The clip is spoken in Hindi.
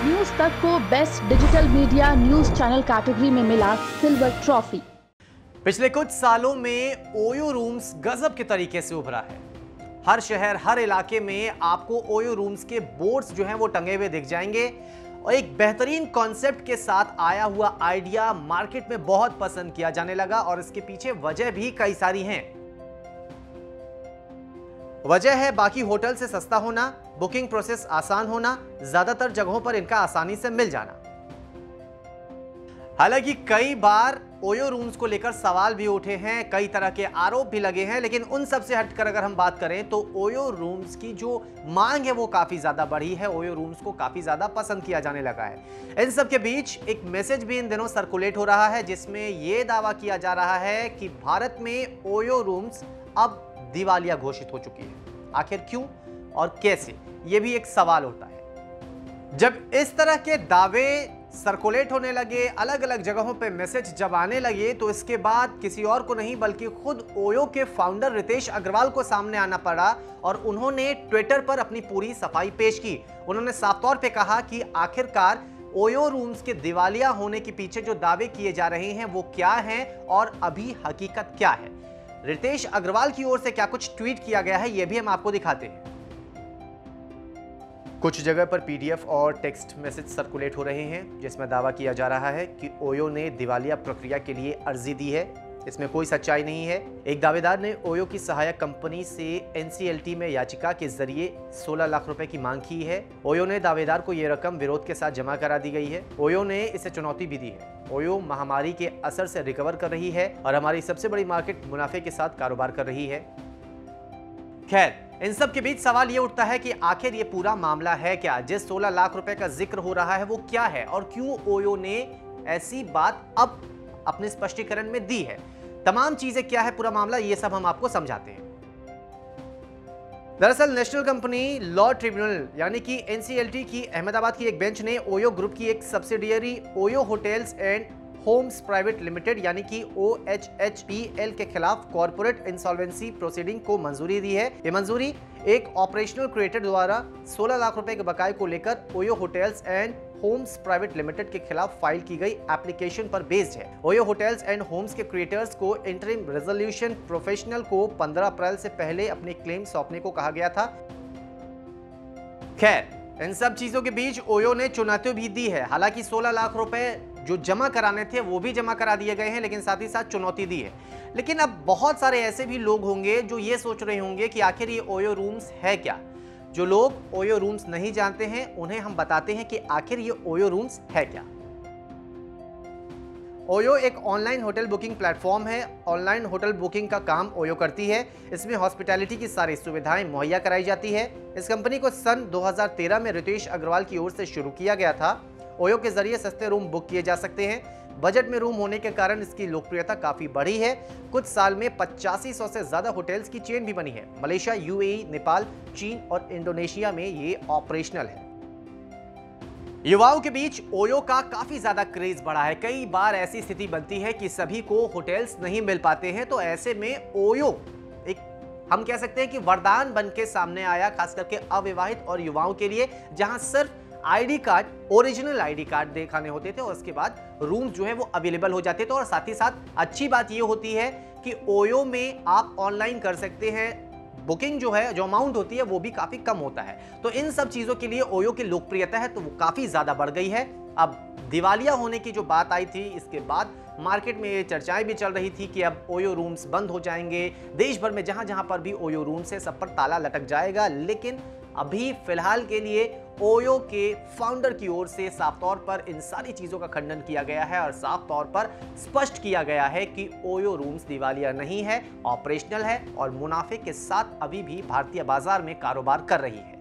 न्यूज तक को best digital media news channel category में मिला सिल्वर ट्रॉफी। पिछले कुछ सालों में ओयो रूम्स गजब के तरीके से उभरा है। हर शहर, हर इलाके में आपको ओयो रूम्स के बोर्ड्स जो हैं वो टंगे हुए दिख जाएंगे और एक बेहतरीन कॉन्सेप्ट के साथ आया हुआ आइडिया मार्केट में बहुत पसंद किया जाने लगा और इसके पीछे वजह भी कई सारी हैं। वजह है बाकी होटल से सस्ता होना, बुकिंग प्रोसेस आसान होना, ज्यादातर जगहों पर इनका आसानी से मिल जाना। हालांकि कई बार ओयो रूम्स को लेकर सवाल भी उठे हैं, कई तरह के आरोप भी लगे हैं, लेकिन उन सब से हटकर अगर हम बात करें तो ओयो रूम्स की जो मांग है वो काफी ज्यादा बढ़ी है। ओयो रूम्स को काफी ज्यादा पसंद किया जाने लगा है। इन सब के बीच एक मैसेज भी इन दिनों सर्कुलेट हो रहा है जिसमें यह दावा किया जा रहा है कि भारत में ओयो रूम्स अब दिवालिया घोषित हो चुकी है। आखिर क्यों और कैसे, यह भी एक सवाल होता है। जब इस तरह के दावे सर्कुलेट होने लगे, अलग अलग जगहों पे मैसेज जब आने लगे, तो इसके बाद किसी और को नहीं बल्कि खुद ओयो के फाउंडर रितेश अग्रवाल को सामने आना पड़ा और उन्होंने ट्विटर पर अपनी पूरी सफाई पेश की। उन्होंने साफ तौर पे कहा कि आखिरकार ओयो रूम्स के दिवालिया होने के पीछे जो दावे किए जा रहे हैं वो क्या हैं और अभी हकीकत क्या है। रितेश अग्रवाल की ओर से क्या कुछ ट्वीट किया गया है, यह भी हम आपको दिखाते हैं। कुछ जगह पर पीडीएफ और टेक्स्ट मैसेज सर्कुलेट हो रहे हैं जिसमें दावा किया जा रहा है कि ओयो ने दिवालिया प्रक्रिया के लिए अर्जी दी है। इसमें कोई सच्चाई नहीं है। एक दावेदार ने ओयो की सहायक कंपनी से एनसीएलटी में याचिका के जरिए 16 लाख रुपए की मांग की है। ओयो ने दावेदार को यह रकम विरोध के साथ जमा करा दी गई है। ओयो ने इसे चुनौती भी दी है। ओयो महामारी के असर से रिकवर कर रही है और हमारी सबसे बड़ी मार्केट मुनाफे के साथ कारोबार कर रही है। खैर, इन सब के बीच सवाल ये उठता है कि आखिर ये पूरा मामला है क्या। जिस 16 लाख रुपए का जिक्र हो रहा है वो क्या है और क्यों ओयो ने ऐसी बात अब अपने स्पष्टीकरण में दी है। तमाम चीजें क्या है, पूरा मामला, ये सब हम आपको समझाते हैं। दरअसल नेशनल कंपनी लॉ ट्रिब्यूनल यानी कि एनसीएलटी की अहमदाबाद की एक बेंच ने ओयो ग्रुप की एक subsidiary Oyo Hotels and Homes Private Limited यानी कि OHHPL के खिलाफ कॉर्पोरेट इंसॉल्वेंसी प्रोसीडिंग को मंजूरी दी है। ये मंजूरी एक ऑपरेशनल क्रिएटर द्वारा 16 लाख रुपए के बकाये को लेकर Oyo Hotels and Homes Private Limited के खिलाफ फाइल की गई एप्लीकेशन पर बेस्ड है। ओयो होटल्स एंड होम्स के क्रिएटर्स को इंटरिम रेजोल्यूशन प्रोफेशनल को 15 अप्रैल से पहले अपने क्लेम सौंपने को कहा गया था। खैर, इन सब चीजों के बीच ओयो ने चुनौती भी दी है। हालांकि 16 लाख रुपए जो जमा कराने थे वो भी जमा करा दिए गए हैं, लेकिन साथ ही साथ चुनौती दी है। लेकिन अब बहुत सारे ऐसे भी लोग होंगे जो ये सोच रहे होंगे कि आखिर ये ओयो रूम्स है क्या। जो लोग ओयो रूम्स नहीं जानते हैं उन्हें हम बताते हैं कि आखिर ये ओयो रूम्स है क्या। ओयो एक ऑनलाइन होटल बुकिंग प्लेटफॉर्म है। ऑनलाइन होटल बुकिंग का काम ओयो करती है। इसमें हॉस्पिटैलिटी की सारी सुविधाएं मुहैया कराई जाती है। इस कंपनी को सन 2013 में रितेश अग्रवाल की ओर से शुरू किया गया था। ओयो के जरिए सस्ते रूम बुक किए जा सकते हैं। बजट में रूम होने के कारण इसकी लोकप्रियता काफी बढ़ी है। कुछ साल में 8500 से ज्यादा होटल्स की चेन भी बनी है। मलेशिया, यूएई, नेपाल, चीन और इंडोनेशिया में ये ऑपरेशनल है। युवाओं के बीच ओयो का काफी ज्यादा क्रेज बढ़ा है। कई बार ऐसी स्थिति बनती है कि सभी को होटल्स नहीं मिल पाते हैं, तो ऐसे में ओयो एक, हम कह सकते हैं कि वरदान बन के सामने आया, खास करके अविवाहित और युवाओं के लिए, जहां सिर्फ ID card, original ID card दिखाने होते थे और उसके बाद रूम जो है वो अवेलेबल हो जाते थे। और साथ ही साथ अच्छी बात ये होती है कि ओयो में आप ऑनलाइन कर सकते हैं। बुकिंग जो है, जो अमाउंट होती है वो भी काफी कम होता है। तो इन सब चीजों के लिए ओयो की लोकप्रियता है तो वो काफी ज्यादा बढ़ गई है। अब दिवालिया होने की जो बात आई थी, इसके बाद मार्केट में ये चर्चाएं भी चल रही थी कि अब ओयो रूम्स बंद हो जाएंगे। देश भर में जहां जहां पर भी ओयो रूम्स है सब पर ताला लटक जाएगा। लेकिन अभी फिलहाल के लिए ओयो के फाउंडर की ओर से साफ तौर पर इन सारी चीजों का खंडन किया गया है और साफ तौर पर स्पष्ट किया गया है कि ओयो रूम्स दिवालिया नहीं है, ऑपरेशनल है और मुनाफे के साथ अभी भी भारतीय बाजार में कारोबार कर रही है।